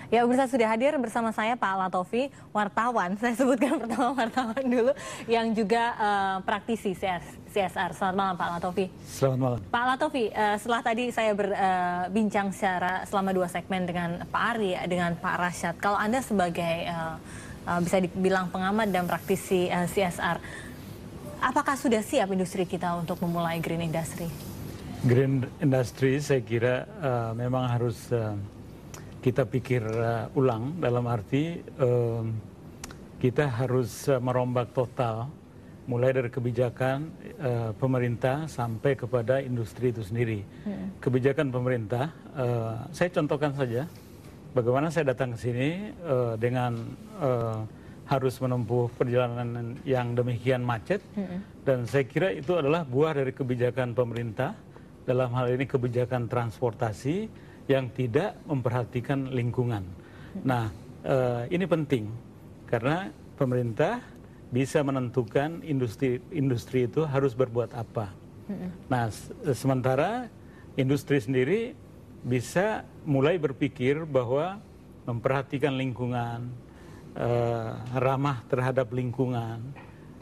Ya, pemirsa sudah hadir bersama saya Pak Latofi, wartawan. Saya sebutkan pertama wartawan dulu, yang juga praktisi CSR. Selamat malam Pak Latofi. Selamat malam. Pak Latofi, setelah tadi saya berbincang selama 2 segmen dengan Pak Ari, dengan Pak Rashad. Kalau Anda sebagai bisa dibilang pengamat dan praktisi CSR, apakah sudah siap industri kita untuk memulai green industry? Green industry saya kira memang harus kita pikir ulang, dalam arti kita harus merombak total mulai dari kebijakan pemerintah sampai kepada industri itu sendiri. Kebijakan pemerintah, saya contohkan saja bagaimana saya datang ke sini dengan harus menempuh perjalanan yang demikian macet, dan saya kira itu adalah buah dari kebijakan pemerintah, dalam hal ini kebijakan transportasi yang tidak memperhatikan lingkungan. Nah, ini penting karena pemerintah bisa menentukan industri itu harus berbuat apa. Nah, sementara industri sendiri bisa mulai berpikir bahwa memperhatikan lingkungan, ramah terhadap lingkungan,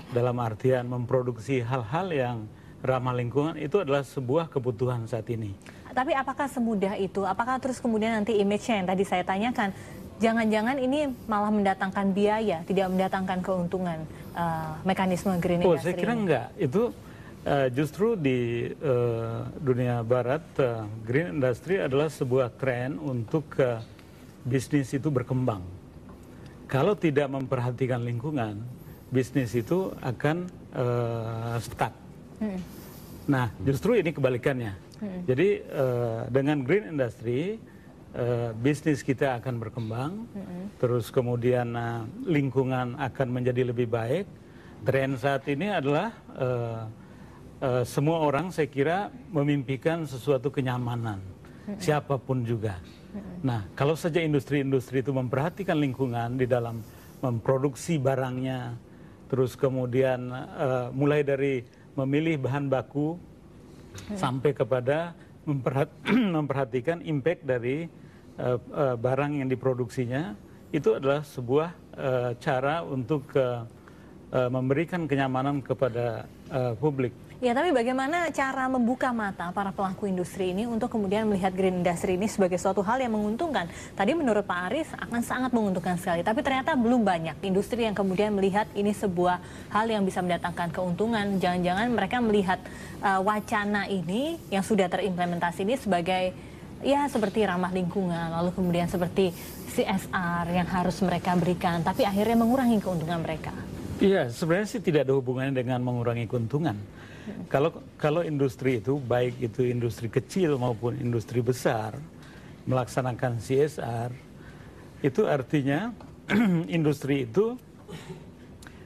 dalam artian memproduksi hal-hal yang ramah lingkungan, itu adalah sebuah kebutuhan saat ini. Tapi apakah semudah itu? Apakah terus kemudian nanti image-nya yang tadi saya tanyakan, jangan-jangan ini malah mendatangkan biaya, tidak mendatangkan keuntungan mekanisme green industry? Saya kira enggak. Itu justru di dunia barat, green industry adalah sebuah tren untuk bisnis itu berkembang. Kalau tidak memperhatikan lingkungan, bisnis itu akan stuck. Nah, justru ini kebalikannya. Jadi dengan green industry, bisnis kita akan berkembang, terus kemudian lingkungan akan menjadi lebih baik. Tren saat ini adalah semua orang saya kira memimpikan sesuatu kenyamanan, siapapun juga. Nah, kalau saja industri-industri itu memperhatikan lingkungan di dalam memproduksi barangnya, terus kemudian mulai dari memilih bahan baku sampai kepada memperhatikan impact dari barang yang diproduksinya, itu adalah sebuah cara untuk memberikan kenyamanan kepada publik. Ya, tapi bagaimana cara membuka mata para pelaku industri ini untuk kemudian melihat green industry ini sebagai suatu hal yang menguntungkan? Tadi menurut Pak Aris akan sangat menguntungkan sekali, tapi ternyata belum banyak industri yang kemudian melihat ini sebuah hal yang bisa mendatangkan keuntungan. Jangan-jangan mereka melihat wacana ini yang sudah terimplementasi ini sebagai ya seperti ramah lingkungan, lalu kemudian seperti CSR yang harus mereka berikan, tapi akhirnya mengurangi keuntungan mereka. Iya, sebenarnya sih tidak ada hubungannya dengan mengurangi keuntungan. Kalau industri itu, baik itu industri kecil maupun industri besar, melaksanakan CSR, itu artinya industri itu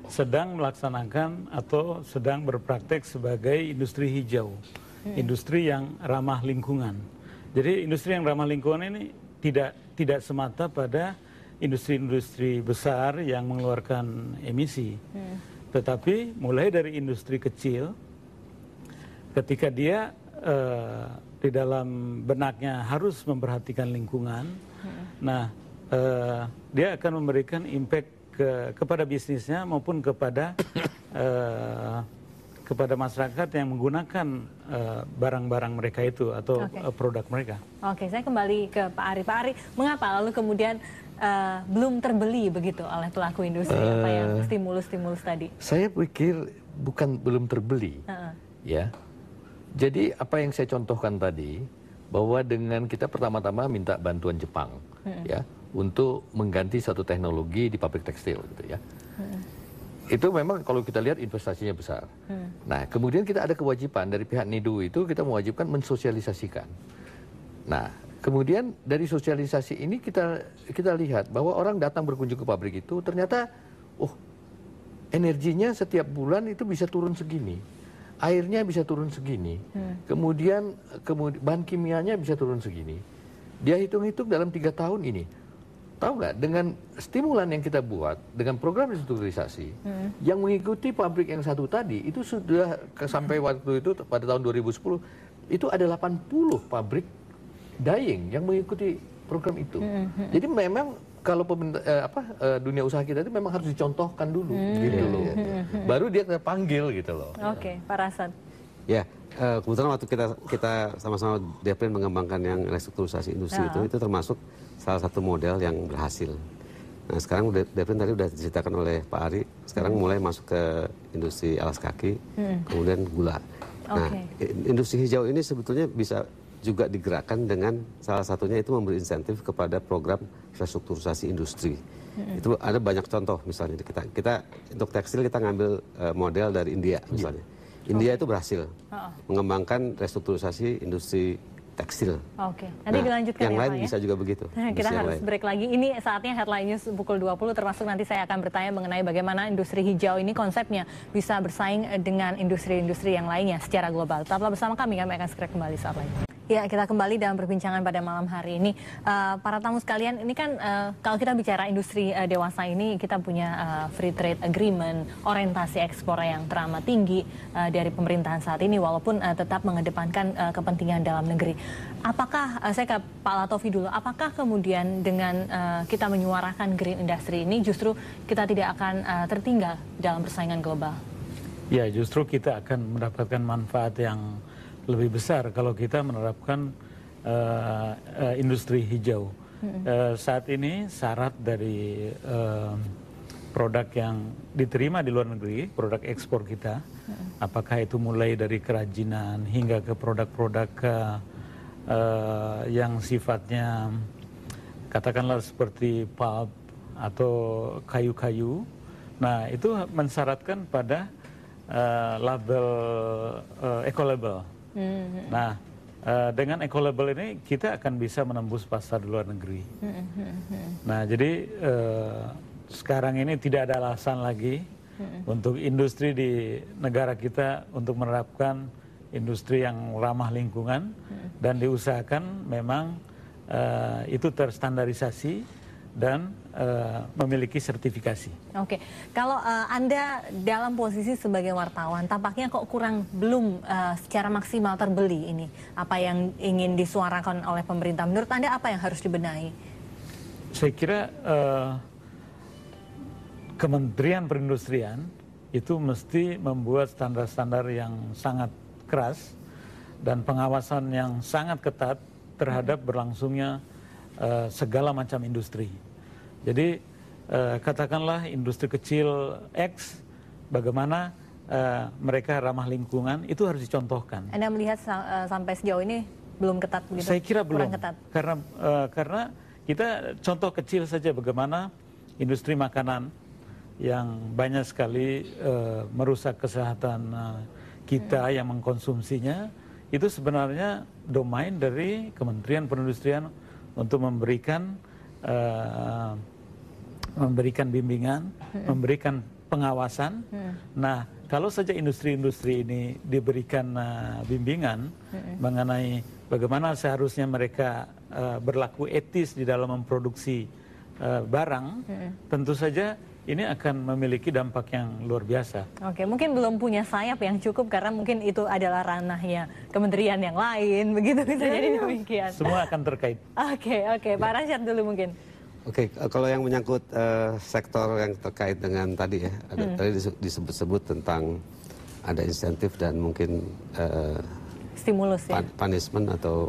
sedang melaksanakan atau sedang berpraktek sebagai industri hijau, industri yang ramah lingkungan. Jadi industri yang ramah lingkungan ini tidak semata pada industri-industri besar yang mengeluarkan emisi, tetapi mulai dari industri kecil, ketika dia di dalam benaknya harus memperhatikan lingkungan, nah dia akan memberikan impact kepada bisnisnya maupun kepada kepada masyarakat yang menggunakan barang-barang mereka itu atau produk mereka. Oke, saya kembali ke Pak Ari. Pak Ari, mengapa lalu kemudian belum terbeli begitu oleh pelaku industri apa yang stimulus-stimulus tadi? Saya pikir bukan belum terbeli, ya. Jadi apa yang saya contohkan tadi, bahwa dengan kita pertama-tama minta bantuan Jepang, ya, untuk mengganti satu teknologi di pabrik tekstil, gitu ya. Itu memang kalau kita lihat investasinya besar. Nah, kemudian kita ada kewajiban dari pihak NIDU itu kita mewajibkan mensosialisasikan. Nah, kemudian dari sosialisasi ini kita lihat bahwa orang datang berkunjung ke pabrik itu ternyata, energinya setiap bulan itu bisa turun segini, airnya bisa turun segini, kemudian bahan kimianya bisa turun segini. Dia hitung-hitung dalam 3 tahun ini. Tahu nggak, dengan stimulan yang kita buat, dengan program restrukturisasi, yang mengikuti pabrik yang satu tadi, itu sudah sampai waktu itu pada tahun 2010, itu ada 80 pabrik dyeing yang mengikuti program itu. Jadi memang kalau dunia usaha kita itu memang harus dicontohkan dulu, gitu loh. Baru dia terpanggil gitu loh. Oke, Pak Rasan. Ya, kebetulan waktu kita sama-sama Devrin mengembangkan yang restrukturisasi industri itu termasuk salah satu model yang berhasil. Nah sekarang Devrin tadi udah diceritakan oleh Pak Ari, sekarang mulai masuk ke industri alas kaki, kemudian gula. Nah, industri hijau ini sebetulnya bisa juga digerakkan dengan salah satunya itu memberi insentif kepada program restrukturisasi industri. Itu ada banyak contoh misalnya kita untuk tekstil kita ngambil model dari India misalnya. India itu berhasil mengembangkan restrukturisasi industri tekstil. Nanti dilanjutkan yang ya, lain Pak, bisa juga begitu. Kita harus break lagi. Ini saatnya Headline News pukul 20, termasuk nanti saya akan bertanya mengenai bagaimana industri hijau ini konsepnya bisa bersaing dengan industri-industri yang lainnya secara global. Tetaplah bersama kami akan segera kembali saat lagi. Ya, kita kembali dalam perbincangan pada malam hari ini. Para tamu sekalian, ini kan kalau kita bicara industri dewasa ini, kita punya free trade agreement, orientasi ekspor yang teramat tinggi dari pemerintahan saat ini, walaupun tetap mengedepankan kepentingan dalam negeri. Apakah, saya ke Pak Latofi dulu, apakah kemudian dengan kita menyuarakan green industry ini, justru kita tidak akan tertinggal dalam persaingan global? Ya, justru kita akan mendapatkan manfaat yang lebih besar kalau kita menerapkan industri hijau. Saat ini syarat dari produk yang diterima di luar negeri, produk ekspor kita, apakah itu mulai dari kerajinan hingga ke produk-produk yang sifatnya katakanlah seperti pulp atau kayu-kayu, nah itu mensyaratkan pada label eco-label. Nah, dengan eco-label ini kita akan bisa menembus pasar di luar negeri. Nah, jadi sekarang ini tidak ada alasan lagi untuk industri di negara kita untuk menerapkan industri yang ramah lingkungan dan diusahakan memang itu terstandarisasi dan memiliki sertifikasi. Oke, kalau Anda dalam posisi sebagai wartawan, tampaknya kok belum secara maksimal terbeli ini apa yang ingin disuarakan oleh pemerintah. Menurut Anda apa yang harus dibenahi? Saya kira Kementerian Perindustrian itu mesti membuat standar-standar yang sangat keras dan pengawasan yang sangat ketat terhadap berlangsungnya segala macam industri. Jadi katakanlah industri kecil X, bagaimana mereka ramah lingkungan, itu harus dicontohkan. Anda melihat sampai sejauh ini belum ketat begitu? Saya kira belum, ketat. karena kita contoh kecil saja bagaimana industri makanan yang banyak sekali merusak kesehatan kita yang mengkonsumsinya, itu sebenarnya domain dari Kementerian Perindustrian untuk memberikan bimbingan, memberikan pengawasan. Nah, kalau saja industri-industri ini diberikan bimbingan mengenai bagaimana seharusnya mereka berlaku etis di dalam memproduksi barang, tentu saja ini akan memiliki dampak yang luar biasa. Oke, mungkin belum punya sayap yang cukup karena mungkin itu adalah ranahnya kementerian yang lain, begitu bisa jadi demikian. Semua akan terkait. Oke, Pak Rasyad dulu mungkin. Oke, kalau yang menyangkut sektor yang terkait dengan tadi ya, tadi disebut-sebut tentang ada insentif dan mungkin stimulus ya, punishment atau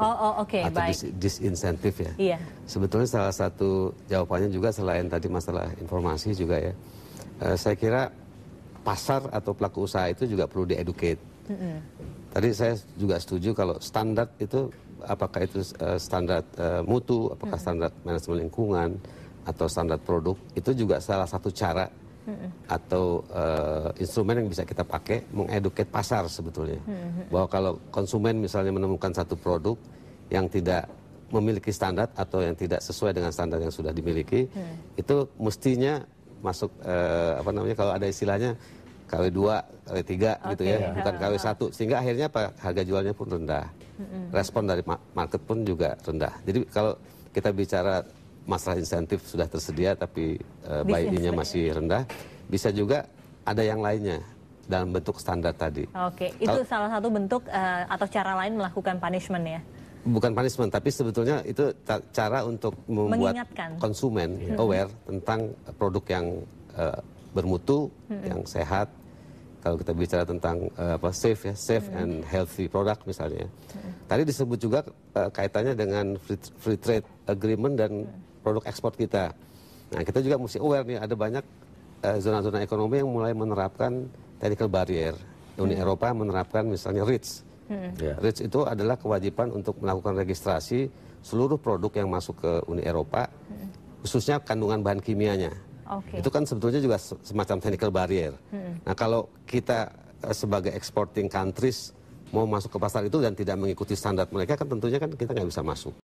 disinsentif ya. Iya. Sebetulnya salah satu jawabannya juga selain tadi masalah informasi juga ya. Saya kira pasar atau pelaku usaha itu juga perlu dieducate. Tadi saya juga setuju kalau standar itu apakah itu standar mutu, apakah standar manajemen lingkungan atau standar produk, itu juga salah satu cara atau instrumen yang bisa kita pakai mengeduket pasar sebetulnya. Bahwa kalau konsumen misalnya menemukan satu produk yang tidak memiliki standar atau yang tidak sesuai dengan standar yang sudah dimiliki, itu mestinya masuk kalau ada istilahnya KW2, KW3 gitu ya, bukan KW1, sehingga akhirnya harga jualnya pun rendah. Respon dari market pun juga rendah. Jadi kalau kita bicara masalah insentif sudah tersedia tapi buy-in-nya masih rendah, bisa juga ada yang lainnya dalam bentuk standar tadi. Oke, itu salah satu bentuk atau cara lain melakukan punishment ya? bukan punishment, tapi sebetulnya itu cara untuk membuat mengingatkan konsumen aware tentang produk yang bermutu, yang sehat. Kalau kita bicara tentang safe and healthy product misalnya. Tadi disebut juga kaitannya dengan free trade agreement dan produk ekspor kita. Nah, kita juga mesti aware nih, ada banyak zona-zona ekonomi yang mulai menerapkan technical barrier. Uni Eropa menerapkan misalnya REACH. REACH itu adalah kewajiban untuk melakukan registrasi seluruh produk yang masuk ke Uni Eropa, khususnya kandungan bahan kimianya. Itu kan sebetulnya juga semacam technical barrier. Nah, kalau kita sebagai exporting countries mau masuk ke pasar itu dan tidak mengikuti standar mereka, kan tentunya kan kita nggak bisa masuk.